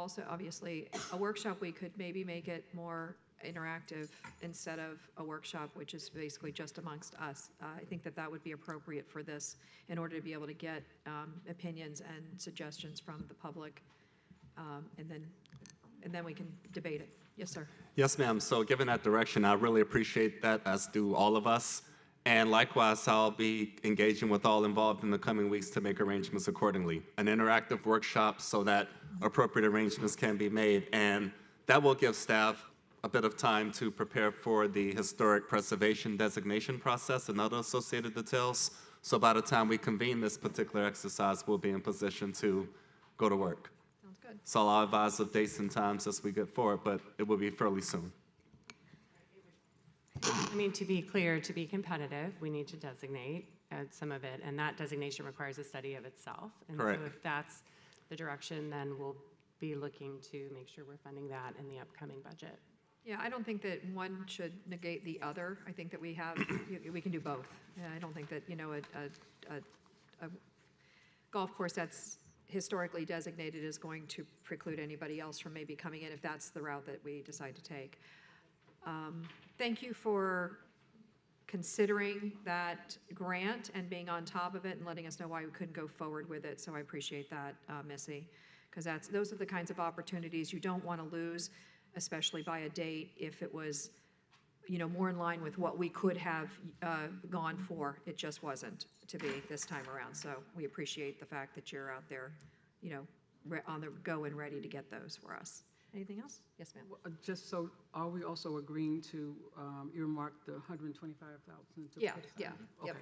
also, obviously, a workshop, we could maybe make it more interactive instead of a workshop, which is basically just amongst us. I think that that would be appropriate for this in order to be able to get opinions and suggestions from the public, and then we can debate it. Yes, sir. Yes, ma'am. So given that direction, I really appreciate that, as do all of us. And likewise, I'll be engaging with all involved in the coming weeks to make arrangements accordingly. An interactive workshop so that appropriate arrangements can be made. And that will give staff a bit of time to prepare for the historic preservation designation process and other associated details. So by the time we convene this particular exercise, we'll be in position to go to work. Sounds good. So I'll advise of dates and times as we get forward, but it will be fairly soon. I mean, to be clear, to be competitive, we need to designate some of it, and that designation requires a study of itself. And Correct. so if that's the direction, then we'll be looking to make sure we're funding that in the upcoming budget. Yeah, I don't think that one should negate the other. I think that we can do both. I don't think that, a golf course that's historically designated is going to preclude anybody else from maybe coming in if that's the route that we decide to take. Thank you for considering that grant and being on top of it and letting us know why we couldn't go forward with it. So I appreciate that, Missy, because those are the kinds of opportunities you don't want to lose, especially by a date if it was, more in line with what we could have gone for. It just wasn't to be this time around. So we appreciate the fact that you're out there, on the go and ready to get those for us. Anything else? Yes, ma'am. Well, just so, are we also agreeing to earmark the $125,000? Yeah, Okay. yep. All right,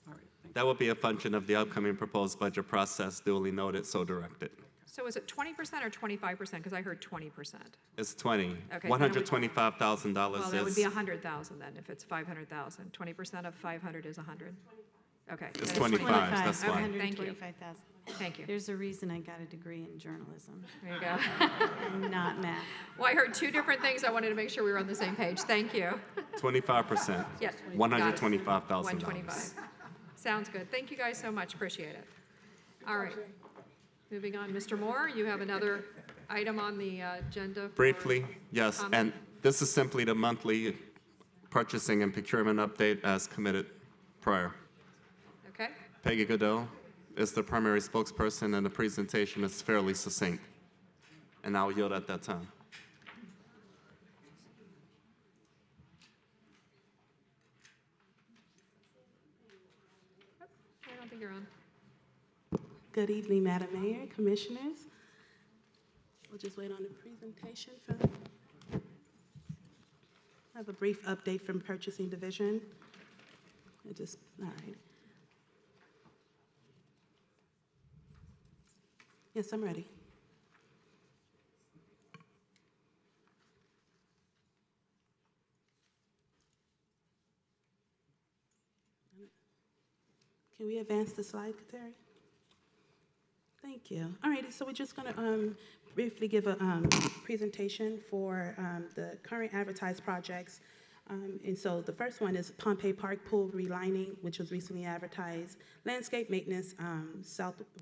thank you. That will be a function of the upcoming proposed budget process, duly noted, so directed. So is it 20% or 25%? Because I heard 20%. It's 20. Okay, $125,000 Well, that would be is, 100,000 then, if it's 500,000. 20% of 500 is 100. Okay. it's then 25, that's Okay, why. thank you. 125,000. Thank you. There's a reason I got a degree in journalism, There you go. not math. Well, I heard two different things. I wanted to make sure we were on the same page. Thank you. 25%. Yes. $125,000. 125. Sounds good. Thank you guys so much. Appreciate it. All right. Moving on, Mr. Moore, you have another item on the agenda. For Briefly, yes, comment? and this is simply the monthly purchasing and procurement update as committed prior. Okay. Peggy Godot is the primary spokesperson, and the presentation is fairly succinct. And I'll yield at that time. I don't think you're on. Good evening, Madam Mayor, Commissioners. We'll just wait on the presentation. I have a brief update from Purchasing Division. All right. Yes, I'm ready. Can we advance the slide, Kateri? Thank you. All right, so we're just going to briefly give a presentation for the current advertised projects. And so the first one is Pompey Park Pool Relining, which was recently advertised. Landscape maintenance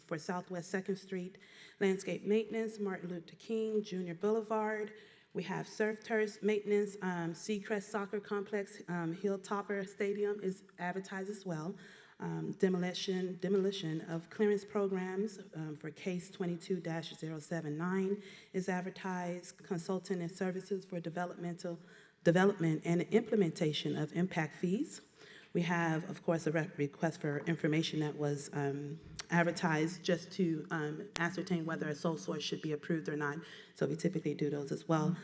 for Southwest 2nd Street. Landscape maintenance, Martin Luther King Jr. Boulevard. We have surf turf maintenance, Seacrest Soccer Complex, Hilltopper Stadium is advertised as well. Demolition of clearance programs for case 22-079 is advertised. Consultant and services for development and implementation of impact fees. We have, of course, a request for information that was advertised just to ascertain whether a sole source should be approved or not. So we typically do those as well.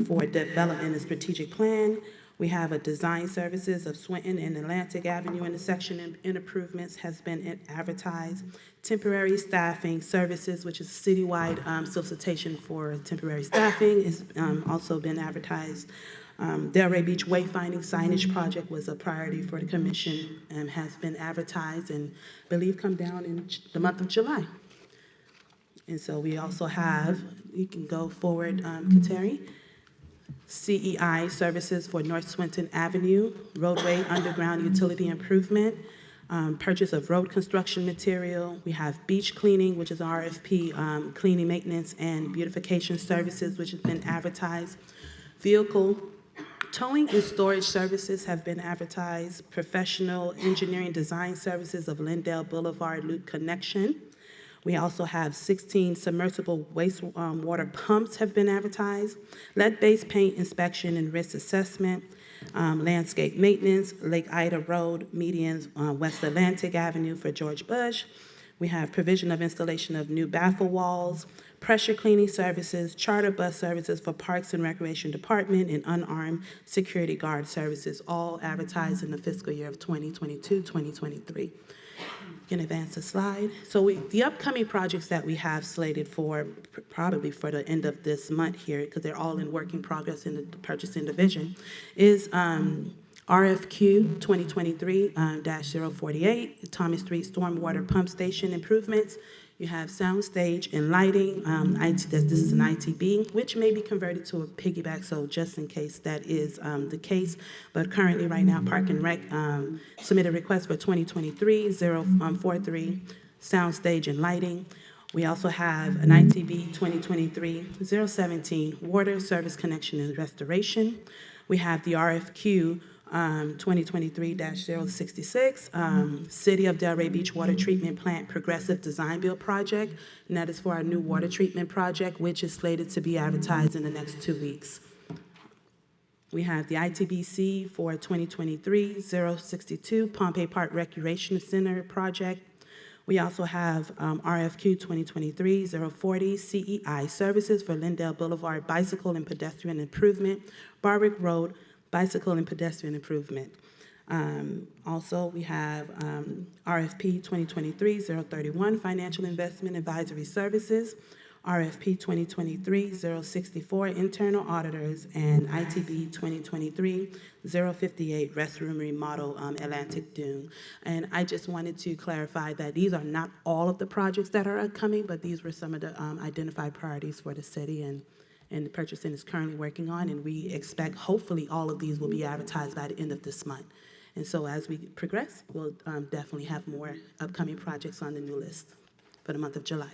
For development and strategic plan, we have a design services of Swinton and Atlantic Avenue intersection and improvements has been advertised. Temporary staffing services, which is citywide solicitation for temporary staffing, is also been advertised. Delray Beach Wayfinding Signage Project was a priority for the commission and has been advertised and I believe come down in the month of July. And so we also have, you can go forward, Kateri. CEI services for North Swinton Avenue, roadway underground utility improvement, purchase of road construction material. We have beach cleaning, which is RFP, cleaning, maintenance, and beautification services, which has been advertised. Vehicle towing and storage services have been advertised. Professional engineering design services of Lindale Boulevard Loop Connection. We also have 16 submersible wastewater pumps have been advertised. Lead-based paint inspection and risk assessment. Landscape maintenance, Lake Ida Road, medians, West Atlantic Avenue for George Bush. We have provision of installation of new baffle walls, pressure cleaning services, charter bus services for Parks and Recreation Department, and unarmed security guard services, all advertised in the fiscal year of 2022-2023. You can advance the slide. So the upcoming projects that we have slated for probably for the end of this month here, because they're all in working progress in the purchasing division, is RFQ 2023-048, Thomas Street Stormwater Pump Station improvements. You have soundstage and lighting. This is an ITB, which may be converted to a piggyback, so just in case that is the case. But currently, right now, Park and Rec submitted a request for 2023-043, soundstage and lighting. We also have an ITB 2023-017, water service connection and restoration. We have the RFQ 2023-066, City of Delray Beach Water Treatment Plant Progressive Design Build Project, and that is for our new water treatment project, which is slated to be advertised in the next 2 weeks. We have the ITBC for 2023-062, Pompey Park Recreation Center Project. We also have RFQ 2023-040, CEI Services for Lindale Boulevard Bicycle and Pedestrian Improvement, Barwick Road Bicycle and Pedestrian Improvement. Also, we have RFP 2023-031, Financial Investment Advisory Services, RFP 2023-064, Internal Auditors, and ITB 2023-058, Restroom Remodel, Atlantic Dune. And I just wanted to clarify that these are not all of the projects that are upcoming, but these were some of the identified priorities for the city, and the purchasing is currently working on, and we expect hopefully all of these will be advertised by the end of this month. And so as we progress, we'll definitely have more upcoming projects on the new list for the month of July.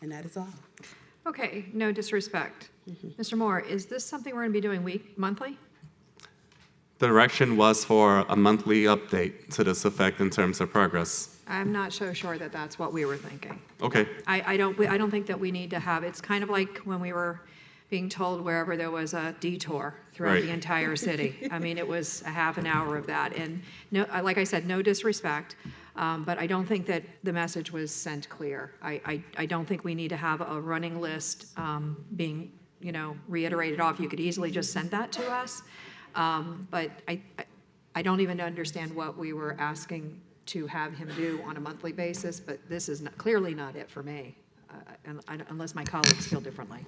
And that is all. Okay, no disrespect. Mr. Moore, is this something we're going to be doing monthly? The direction was for a monthly update to this effect in terms of progress. I'm not so sure that that's what we were thinking. Okay. I don't think that we need to have, it's kind of like when we were being told wherever there was a detour throughout Right. the entire city. I mean, it was a half an hour of that. And no, like I said, no disrespect, but I don't think that the message was sent clear. I don't think we need to have a running list being, reiterated off. You could easily just send that to us. But I don't even understand what we were asking to have him do on a monthly basis, but this is clearly not it for me, unless my colleagues feel differently.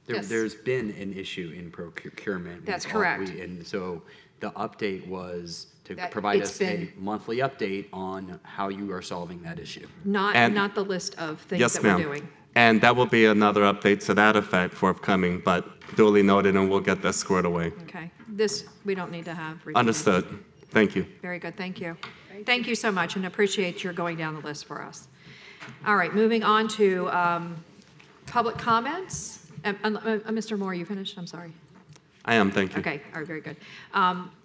Yes. There's been an issue in procurement. That's correct. And so the update was to That provide it's us been- a monthly update on how you are solving that issue. And- Not the list of things Yes, that we're ma'am. doing. And that will be another update to that effect forthcoming, but duly noted, and we'll get that squared away. Okay, this, we don't need to have. repeated. Understood. Thank you. Very good, thank you. Thank you so much, and appreciate your going down the list for us. All right, moving on to public comments. Mr. Moore, you finished? I'm sorry. I am, thank you. Okay, all right, very good.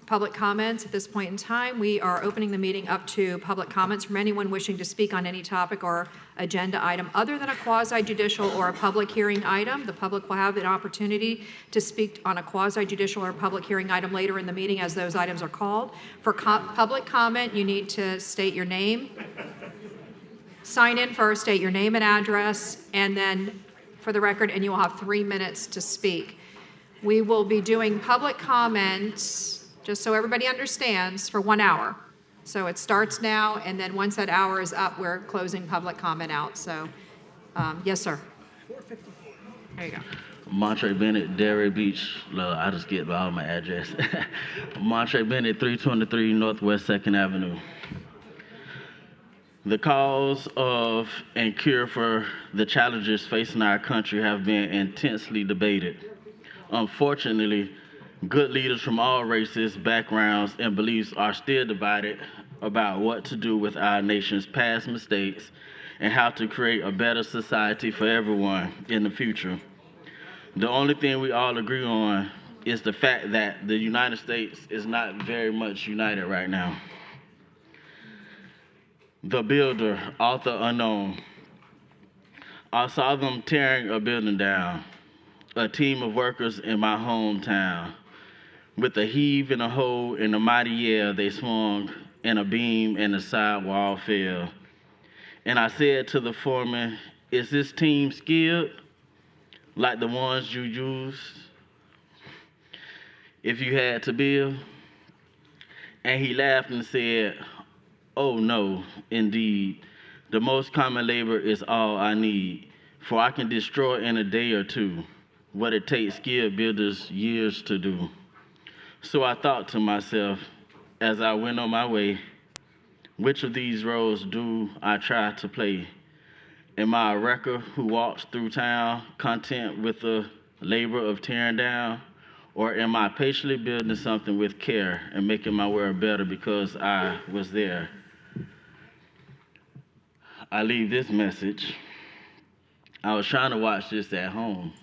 Public comments at this point in time. We are opening the meeting up to public comments from anyone wishing to speak on any topic or agenda item other than a quasi-judicial or a public hearing item. The public will have an opportunity to speak on a quasi-judicial or public hearing item later in the meeting as those items are called. For public comment, you need to state your name. Sign in first, state your name and address, and then for the record, and you will have 3 minutes to speak. We will be doing public comments, just so everybody understands, for 1 hour. So it starts now, and then once that hour is up, we're closing public comment out. So, yes, sir. 454. There you go. Montre Bennett, Delray Beach. I just get all my address. Montre Bennett, 323 Northwest 2nd Avenue. The cause of and cure for the challenges facing our country have been intensely debated. Unfortunately, good leaders from all races, backgrounds, and beliefs are still divided about what to do with our nation's past mistakes and how to create a better society for everyone in the future. The only thing we all agree on is the fact that the United States is not very much united right now. The Builder, author unknown. I saw them tearing a building down, a team of workers in my hometown. With a heave and a hoe and a mighty air, they swung, and a beam and the side wall fell. And I said to the foreman, "Is this team skilled, like the ones you used if you had to build?" And he laughed and said, "Oh no, indeed. The most common labor is all I need, for I can destroy in a day or two what it takes skilled builders years to do." So I thought to myself, as I went on my way, which of these roles do I try to play? Am I a wrecker who walks through town, content with the labor of tearing down? Or am I patiently building something with care and making my world better because I was there? I leave this message. I was trying to watch this at home,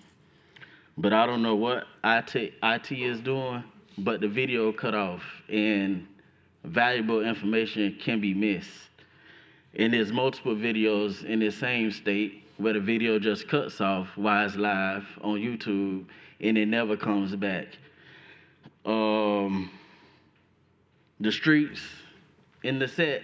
but I don't know what IT is doing, but the video cut off and valuable information can be missed. And there's multiple videos in the same state where the video just cuts off while it's live on YouTube and it never comes back. The streets in the set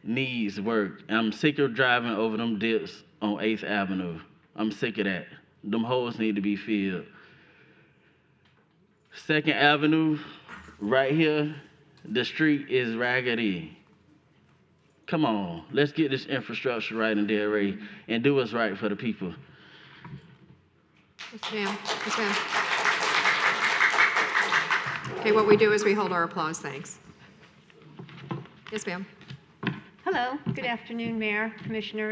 needs work. I'm sick of driving over them dips on 8th Avenue. I'm sick of that. Them holes need to be filled. 2nd Avenue, right here, the street is raggedy. Come on, let's get this infrastructure right in Delray and do what's right for the people. Yes, ma'am. Yes, ma'am. Okay, what we do is we hold our applause, thanks. Yes, ma'am. Hello, good afternoon, Mayor, Commissioners.